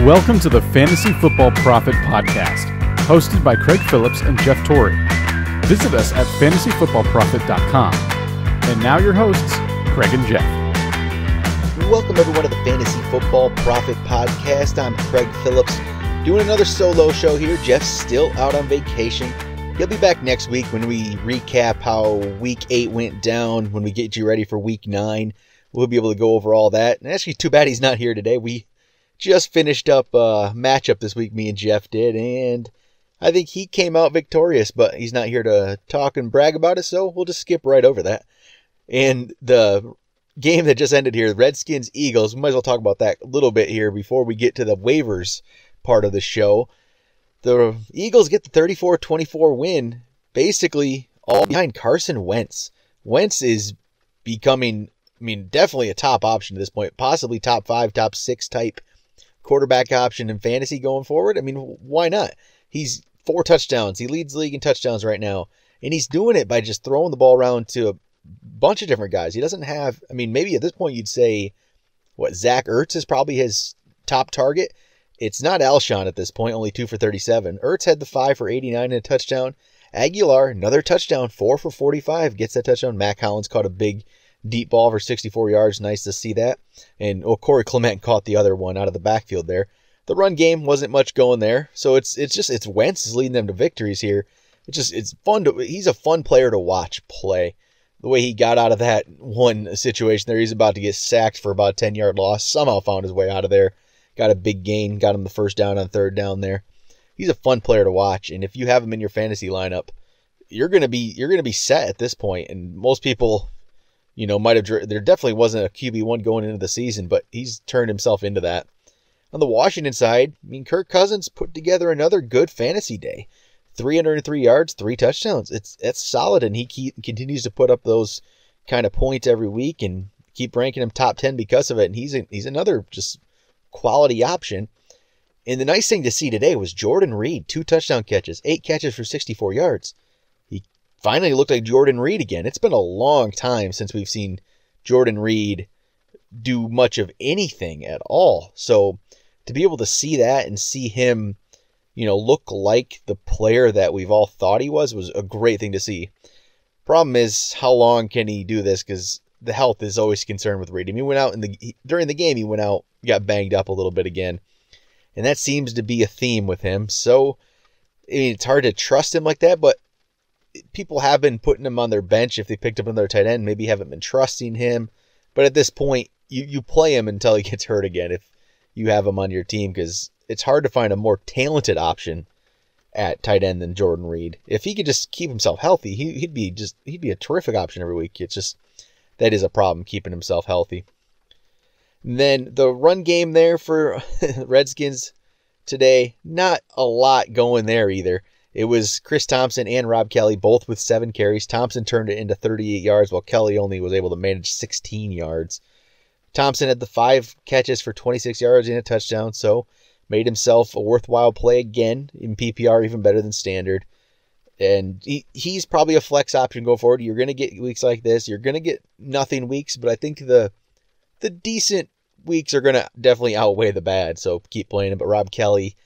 Welcome to the Fantasy Football Prophet Podcast, hosted by Craig Phillips and Jeff Torrey. Visit us at fantasyfootballprophet.com. And now your hosts, Craig and Jeff. Welcome everyone to the Fantasy Football Prophet Podcast. I'm Craig Phillips, doing another solo show here. Jeff's still out on vacation. He'll be back next week when we recap how Week 8 went down, when we get you ready for Week 9. We'll be able to go over all that. And actually, too bad he's not here today. We just finished up a matchup this week, me and Jeff did, and I think he came out victorious, but he's not here to talk and brag about it, so we'll just skip right over that. And the game that just ended here, Redskins Eagles, we might as well talk about that a little bit here before we get to the waivers part of the show. The Eagles get the 34-24 win, basically all behind Carson Wentz. Wentz is becoming, definitely a top option at this point, possibly top 5, top 6 type quarterback option in fantasy going forward. Why not? He's 4 touchdowns. He leads the league in touchdowns right now. And he's doing it by just throwing the ball around to a bunch of different guys. He doesn't have, maybe at this point you'd say, Zach Ertz is probably his top target. It's not Alshon at this point, only 2 for 37. Ertz had the 5 for 89 and a touchdown. Aguilar, another touchdown, 4 for 45, gets that touchdown. Mack caught a big deep ball for 64 yards. Nice to see that. And Corey Clement caught the other one out of the backfield there. The run game wasn't much going there. So it's Wentz is leading them to victories here. It's fun he's a fun player to watch play. The way he got out of that one situation there, he's about to get sacked for about a 10-yard loss. Somehow found his way out of there. Got a big gain, got him the first down on third down there. He's a fun player to watch. And if you have him in your fantasy lineup, you're gonna be set at this point. And most people, there definitely wasn't a QB1 going into the season, but he's turned himself into that. On the Washington side, Kirk Cousins put together another good fantasy day. 303 yards, 3 touchdowns. It's solid, and he continues to put up those kind of points every week and keep ranking him top 10 because of it. And he's another just quality option. And the nice thing to see today was Jordan Reed, 2 touchdown catches, 8 catches for 64 yards. Finally looked like Jordan Reed again. It's been a long time since we've seen Jordan Reed do much of anything at all. So to be able to see that and see him, look like the player that we've all thought he was a great thing to see. Problem is, how long can he do this? Because the health is always concerned with Reed. He went out during the game. He went out, got banged up a little bit again, and that seems to be a theme with him. So it's hard to trust him like that, but people have been putting him on their bench if they picked up another tight end. Maybe haven't been trusting him. But at this point, you play him until he gets hurt again if you have him on your team, because it's hard to find a more talented option at tight end than Jordan Reed. If he could just keep himself healthy, he'd be a terrific option every week. It's just that is a problem, keeping himself healthy. And then the run game there for Redskins today, not a lot going there either. It was Chris Thompson and Rob Kelly, both with 7 carries. Thompson turned it into 38 yards, while Kelly only was able to manage 16 yards. Thompson had the 5 catches for 26 yards and a touchdown, so made himself a worthwhile play again in PPR, even better than standard. And he's probably a flex option going forward. You're going to get weeks like this. You're going to get nothing weeks, but I think the decent weeks are going to definitely outweigh the bad, so keep playing him. But Rob Kelly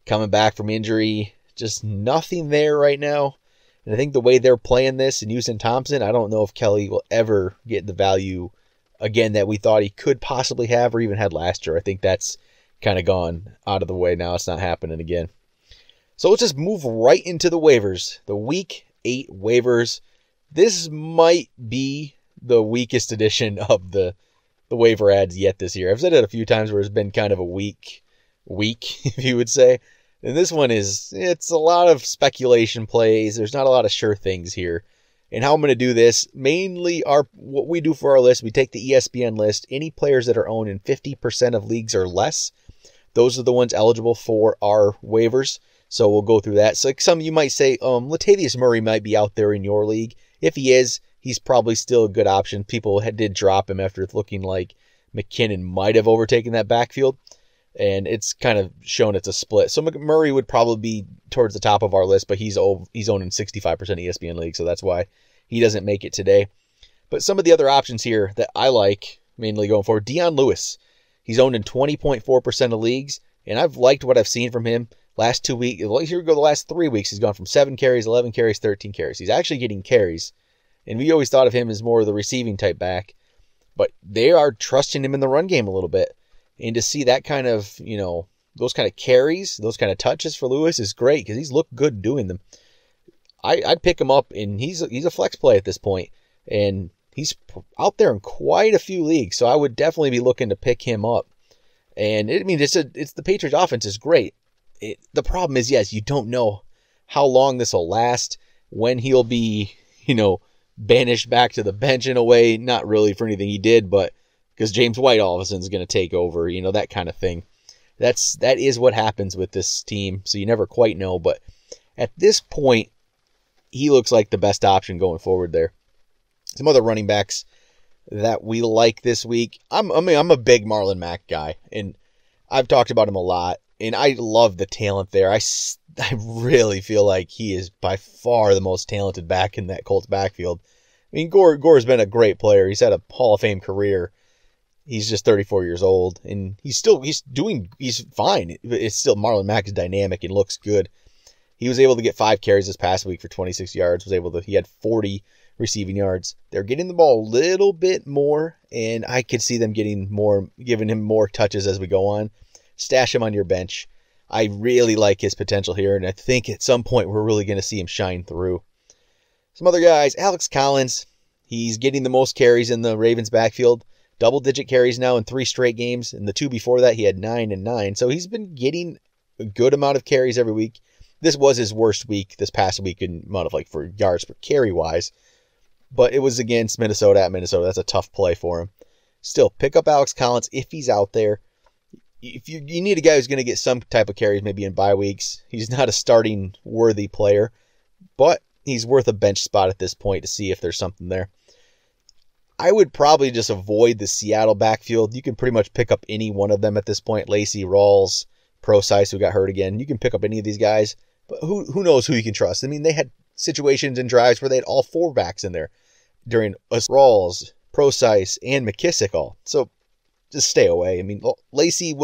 coming back from injury, just nothing there right now. And I think the way they're playing this and using Thompson, I don't know if Kelly will ever get the value again that we thought he could possibly have or even had last year. I think that's kind of gone out of the way now. It's not happening again. So let's just move right into the waivers. The Week 8 waivers. This might be the weakest edition of the waiver ads yet this year. I've said it a few times where it's been kind of a weak week, if you would say. And this one it's a lot of speculation plays. There's not a lot of sure things here. And how I'm going to do this, mainly what we do for our list, we take the ESPN list. Any players that are owned in 50% of leagues or less, those are the ones eligible for our waivers. So we'll go through that. So like some of you might say, Latavius Murray might be out there in your league. If he is, he's probably still a good option. People did drop him after looking like McKinnon might have overtaken that backfield. And it's kind of shown it's a split. So Murray would probably be towards the top of our list, but he's owned in 65% ESPN league, so that's why he doesn't make it today. But some of the other options here that I like, mainly going forward, Dion Lewis. He's owned in 20.4% of leagues. And I've liked what I've seen from him last 2 weeks. Here we go, the last 3 weeks, he's gone from 7 carries, 11 carries, 13 carries. He's actually getting carries. And we always thought of him as more of the receiving type back. But they are trusting him in the run game a little bit. And to see that kind of, those kind of carries, those kind of touches for Lewis is great because he's looked good doing them. I'd pick him up, and he's a flex play at this point. And he's out there in quite a few leagues, so I would definitely be looking to pick him up. And it's the Patriots offense is great. The problem is, yes, you don't know how long this will last, when he'll be, banished back to the bench in a way, not really for anything he did, but because James White all of a sudden is going to take over, that kind of thing. That is what happens with this team, so you never quite know. But at this point, he looks like the best option going forward there. Some other running backs that we like this week. I'm a big Marlon Mack guy, and I've talked about him a lot, and I love the talent there. I really feel like he is by far the most talented back in that Colts backfield. I mean, Gore's been a great player. He's had a Hall of Fame career. He's just 34 years old, and he's fine. It's still Marlon Mack is dynamic and looks good. He was able to get 5 carries this past week for 26 yards. He had 40 receiving yards. They're getting the ball a little bit more, and I could see them giving him more touches as we go on. Stash him on your bench. I really like his potential here, and I think at some point we're really going to see him shine through. Some other guys, Alex Collins. He's getting the most carries in the Ravens backfield. Double-digit carries now in 3 straight games. In the 2 before that, he had 9 and 9. So he's been getting a good amount of carries every week. This was his worst week this past week in amount of for yards per carry wise. But it was against Minnesota at Minnesota. That's a tough play for him. Still, pick up Alex Collins if he's out there. If you need a guy who's going to get some type of carries, maybe in bye weeks. He's not a starting worthy player, but he's worth a bench spot at this point to see if there's something there. I would probably just avoid the Seattle backfield. You can pretty much pick up any one of them at this point. Lacey, Rawls, Procise, who got hurt again. You can pick up any of these guys, but who knows who you can trust? I mean, they had situations and drives where they had all 4 backs in there during Rawls, Procise, and McKissick all. So just stay away. I mean, Lacey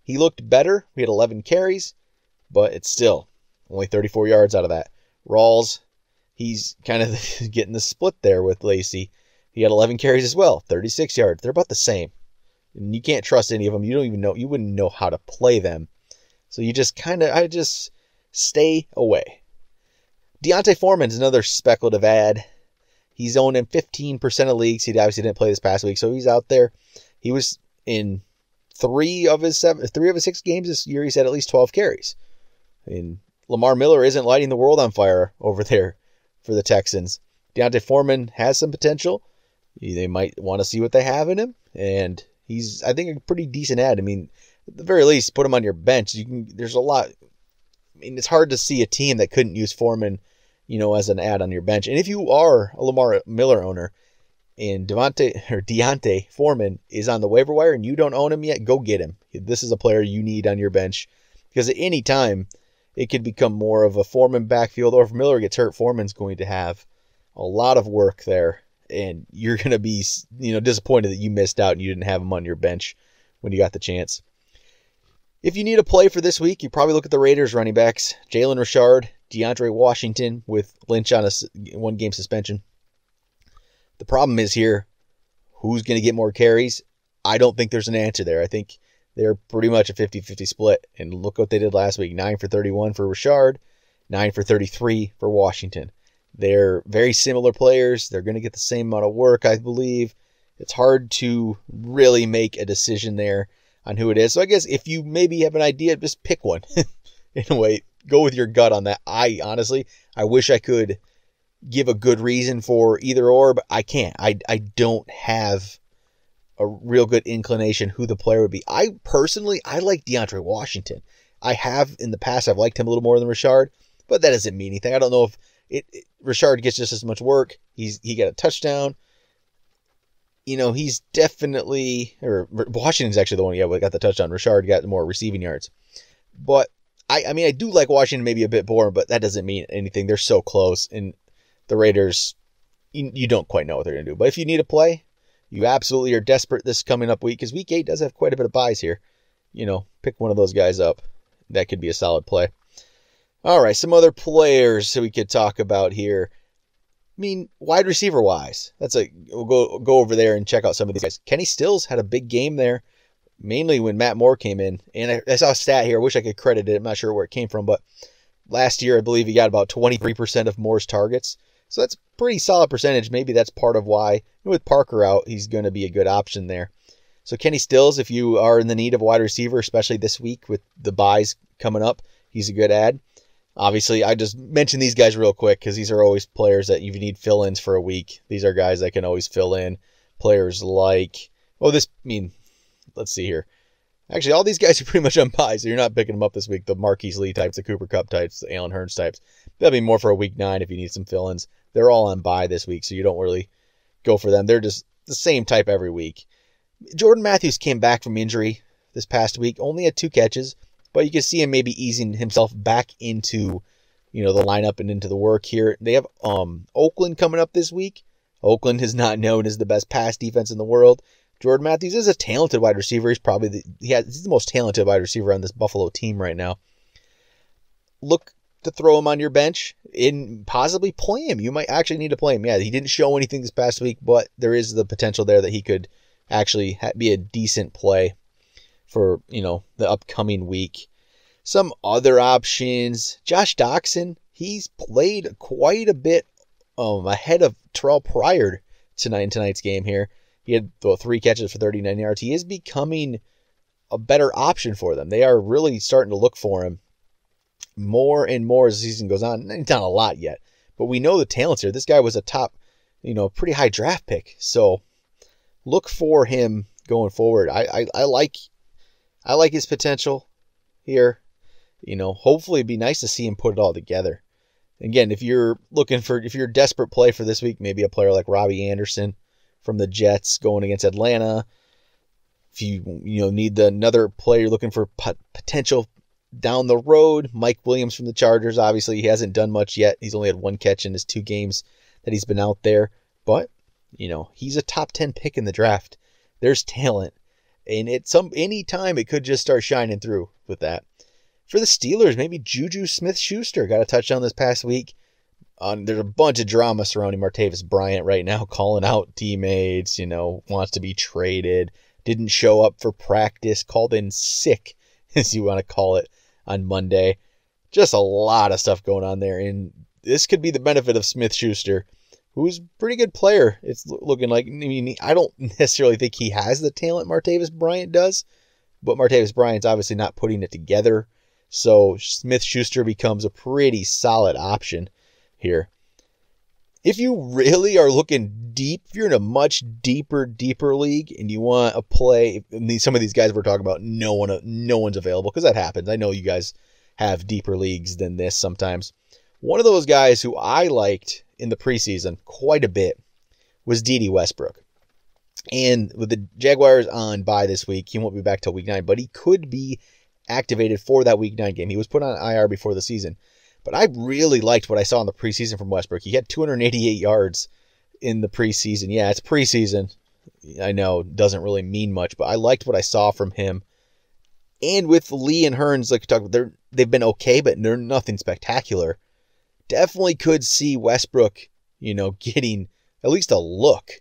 he looked better. He had 11 carries, but it's still only 34 yards out of that. Rawls, he's kind of getting the split there with Lacey. He had 11 carries as well, 36 yards. They're about the same. And you can't trust any of them. You wouldn't know how to play them. So I just stay away. Deontay Foreman's another speculative ad. He's owned in 15% of leagues. He obviously didn't play this past week, so he's out there. He was in 3 of his 6 games this year. He's had at least 12 carries. And Lamar Miller isn't lighting the world on fire over there for the Texans. Deontay Foreman has some potential. They might want to see what they have in him, and he's, I think, a pretty decent ad. I mean, at the very least, put him on your bench. There's a lot. I mean, it's hard to see a team that couldn't use Foreman, as an ad on your bench. And if you are a Lamar Miller owner, and Deontay Foreman is on the waiver wire and you don't own him yet, go get him. This is a player you need on your bench, because at any time it could become more of a Foreman backfield, or if Miller gets hurt, Foreman's going to have a lot of work there. And you're going to be, disappointed that you missed out and you didn't have him on your bench when you got the chance. If you need a play for this week, you probably look at the Raiders running backs. Jalen Richard, DeAndre Washington with Lynch on a 1-game suspension. The problem is here, who's going to get more carries? I don't think there's an answer there. I think they're pretty much a 50-50 split. And look what they did last week. 9 for 31 for Richard, 9 for 33 for Washington. They're very similar players. They're going to get the same amount of work, I believe. It's hard to really make a decision there on who it is. So I guess if you maybe have an idea, just pick one. In a way, go with your gut on that. I wish I could give a good reason for either or, but I can't. I don't have a real good inclination who the player would be. I like DeAndre Washington. I have in the past. I've liked him a little more than Richard, but that doesn't mean anything. I don't know if Richard gets just as much work. He got a touchdown. He's definitely, or Washington's actually the one who got the touchdown. Richard got more receiving yards. But I do like Washington maybe a bit more, but that doesn't mean anything. They're so close, and the Raiders, you don't quite know what they're going to do. But if you need a play, you absolutely are desperate this coming up week, because week 8 does have quite a bit of buys here. pick one of those guys up. That could be a solid play. All right, some other players that we could talk about here. I mean, wide receiver wise, we'll go over there and check out some of these guys. Kenny Stills had a big game there, mainly when Matt Moore came in. And I saw a stat here. I wish I could credit it. I'm not sure where it came from, but last year I believe he got about 23% of Moore's targets. So that's a pretty solid percentage. Maybe that's part of why, with Parker out, he's going to be a good option there. So Kenny Stills, if you are in the need of a wide receiver, especially this week with the buys coming up, he's a good ad. Obviously, I just mentioned these guys real quick because these are always players that you need fill-ins for a week. These are guys that can always fill in. Players like, let's see here. Actually, all these guys are pretty much on buys, so you're not picking them up this week. The Marquise Lee types, the Cooper Kupp types, the Allen Hurns types. That'll be more for a week 9 if you need some fill-ins. They're all on buy this week, so you don't really go for them. They're just the same type every week. Jordan Matthews came back from injury this past week, only had 2 catches. But you can see him maybe easing himself back into, the lineup and into the work here. They have Oakland coming up this week. Oakland is not known as the best pass defense in the world. Jordan Matthews is a talented wide receiver. He's probably he's the most talented wide receiver on this Buffalo team right now. Look to throw him on your bench and possibly play him. You might actually need to play him. Yeah, he didn't show anything this past week, but there is the potential there that he could actually be a decent play for, the upcoming week. Some other options. Josh Doxson, he's played quite a bit ahead of Terrell Pryor in tonight's game here. He had 3 catches for 39 yards. He is becoming a better option for them. They are really starting to look for him more and more as the season goes on. He's not a lot yet, but we know the talent's here. This guy was a top, pretty high draft pick. So look for him going forward. I like his potential here. Hopefully it'd be nice to see him put it all together. Again, if you're a desperate play for this week, maybe a player like Robbie Anderson from the Jets going against Atlanta. If you need another player, you're looking for potential down the road, Mike Williams from the Chargers. Obviously, he hasn't done much yet. He's only had 1 catch in his 2 games that he's been out there. But, he's a top 10 pick in the draft. There's talent. And any time it could just start shining through with that. For the Steelers, maybe Juju Smith-Schuster got a touchdown this past week. There's a bunch of drama surrounding Martavis Bryant right now, calling out teammates, wants to be traded, didn't show up for practice, called in sick, as you want to call it, on Monday. Just a lot of stuff going on there, and this could be the benefit of Smith-Schuster, who's a pretty good player. It's looking like, I don't necessarily think he has the talent Martavis Bryant does, but Martavis Bryant's obviously not putting it together, so Smith-Schuster becomes a pretty solid option here. If you really are looking deep, if you're in a much deeper league and you want a play, some of these guys we're talking about, no one's available, because that happens. I know you guys have deeper leagues than this sometimes. One of those guys who I liked in the preseason quite a bit was D.D. Westbrook. And with the Jaguars on bye this week, he won't be back till week 9, but he could be activated for that week 9 game. He was put on IR before the season. But I really liked what I saw in the preseason from Westbrook. He had 288 yards in the preseason. Yeah, it's preseason. I know it doesn't really mean much, but I liked what I saw from him. And with Lee and Hurns, like we talked about, they've been okay, but they're nothing spectacular. Definitely could see Westbrook, getting at least a look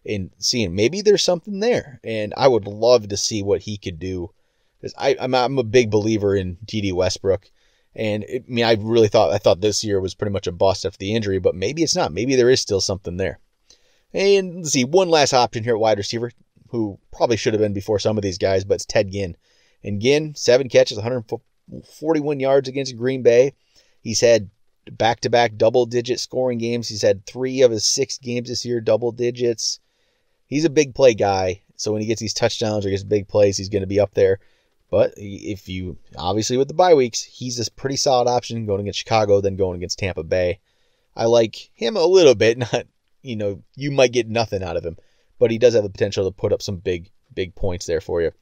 and seeing maybe there's something there. And I would love to see what he could do. Because I'm a big believer in D.D. Westbrook. And I thought this year was pretty much a bust after the injury, but maybe it's not. Maybe there is still something there. And let's see, one last option here at wide receiver, who probably should have been before some of these guys, but it's Ted Ginn. And Ginn, 7 catches, 141 yards against Green Bay. He's had back-to-back double-digit scoring games. He's had 3 of his 6 games this year, double digits. He's a big play guy, so when he gets these touchdowns or gets big plays, he's going to be up there. But if you, obviously with the bye weeks, he's a pretty solid option going against Chicago, then going against Tampa Bay. I like him a little bit. Not, you might get nothing out of him, but he does have the potential to put up some big points there for you. If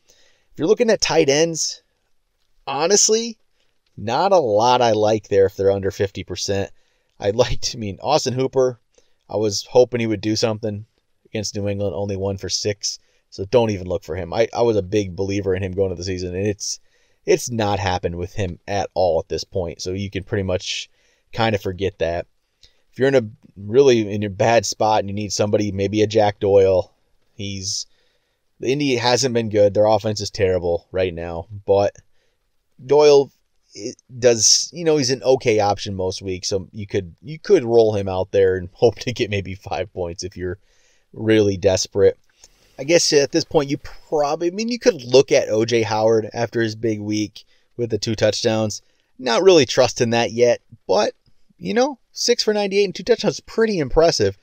you're looking at tight ends, honestly, not a lot I like there if they're under 50%. Austin Hooper, I was hoping he would do something against New England, only 1 for 6. So don't even look for him. I was a big believer in him going into the season, and It's not happened with him at all at this point, so you can pretty much kind of forget that. If you're in a bad spot and you need somebody, maybe a Jack Doyle. The Indy hasn't been good. Their offense is terrible right now, but Doyle does, he's an okay option most weeks, so you could roll him out there and hope to get maybe 5 points if you're really desperate. I guess at this point you could look at OJ Howard after his big week with the 2 touchdowns. Not really trusting that yet, but 6 for 98 and 2 touchdowns is pretty impressive.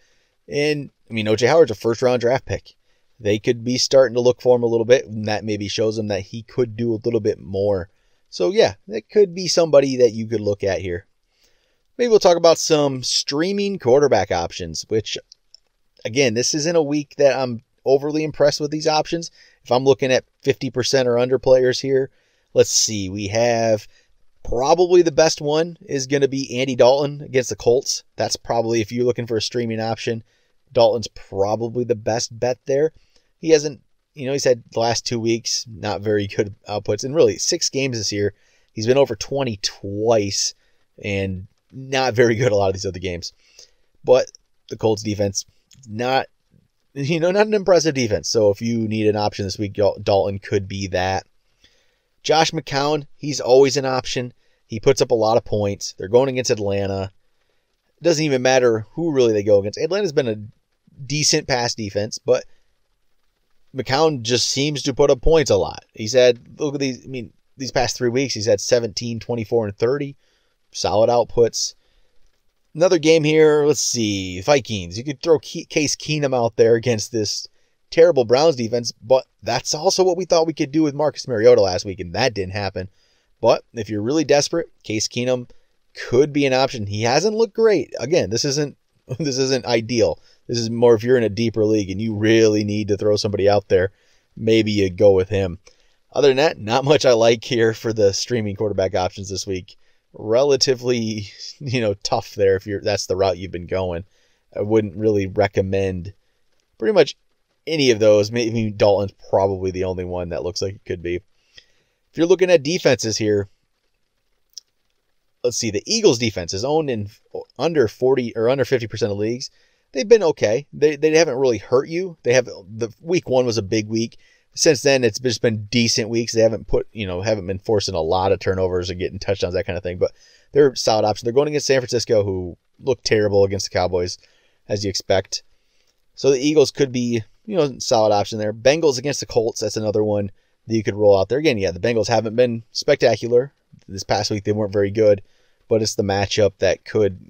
And OJ Howard's a first-round draft pick. They could be starting to look for him a little bit, and that maybe shows them that he could do a little bit more. So yeah, that could be somebody that you could look at here. Maybe we'll talk about some streaming quarterback options, which, again, this isn't a week that I'm overly impressed with these options. If I'm looking at 50% or under players here, let's see. We have probably the best one is going to be Andy Dalton against the Colts. That's probably, if you're looking for a streaming option, Dalton's probably the best bet there. He hasn't, he's had the last 2 weeks, not very good outputs. And really, 6 games this year, he's been over 20 twice and not very good a lot of these other games. But the Colts defense, not an impressive defense. So if you need an option this week, Dalton could be that. Josh McCown, he's always an option. He puts up a lot of points. They're going against Atlanta. It doesn't even matter who really they go against. Atlanta's been a decent pass defense, but McCown just seems to put up points a lot. He's had, look at these past 3 weeks, he's had 17, 24, and 30. Solid outputs. Another game here, let's see, Vikings. You could throw Case Keenum out there against this terrible Browns defense, but that's also what we thought we could do with Marcus Mariota last week, and that didn't happen. But if you're really desperate, Case Keenum could be an option. He hasn't looked great. Again, this isn't ideal. This is more if you're in a deeper league and you really need to throw somebody out there, maybe you go with him. Other than that, not much I like here for the streaming quarterback options this week. Relatively, tough there if that's the route you've been going. I wouldn't really recommend pretty much any of those. Maybe Dalton's probably the only one that looks like it could be. If you're looking at defenses here, let's see, the Eagles defense is owned in under 40 or under 50% of leagues. They've been okay. They haven't really hurt you. The week 1 was a big week. Since then, it's just been decent weeks. They haven't been forcing a lot of turnovers and getting touchdowns, that kind of thing. But they're a solid option. They're going against San Francisco, who look terrible against the Cowboys, as you expect. So the Eagles could be, solid option there. Bengals against the Colts. That's another one that you could roll out there. Again, yeah, the Bengals haven't been spectacular. This past week, they weren't very good. But it's the matchup that could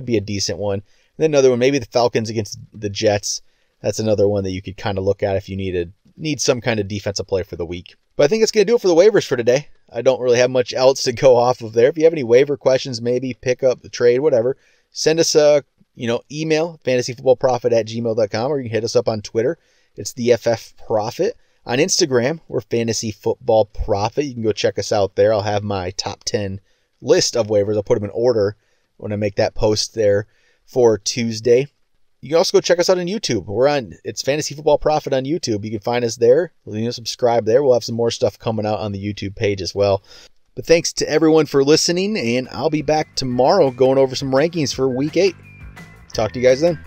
be a decent one. And then another one, maybe the Falcons against the Jets. That's another one that you could kind of look at if you need some kind of defensive play for the week. But I think that's going to do it for the waivers for today. I don't really have much else to go off of there. If you have any waiver questions, maybe pick up the trade, whatever, send us a email, fantasyfootballprophet@gmail.com, or you can hit us up on Twitter. It's the FF Prophet. On Instagram, we're Fantasy Football Prophet. You can go check us out there. I'll have my top 10 list of waivers. I'll put them in order when I make that post there for Tuesday. You can also go check us out on YouTube. It's Fantasy Football Prophet on YouTube. You can find us there. Subscribe there. We'll have some more stuff coming out on the YouTube page as well. But thanks to everyone for listening, and I'll be back tomorrow going over some rankings for Week 8. Talk to you guys then.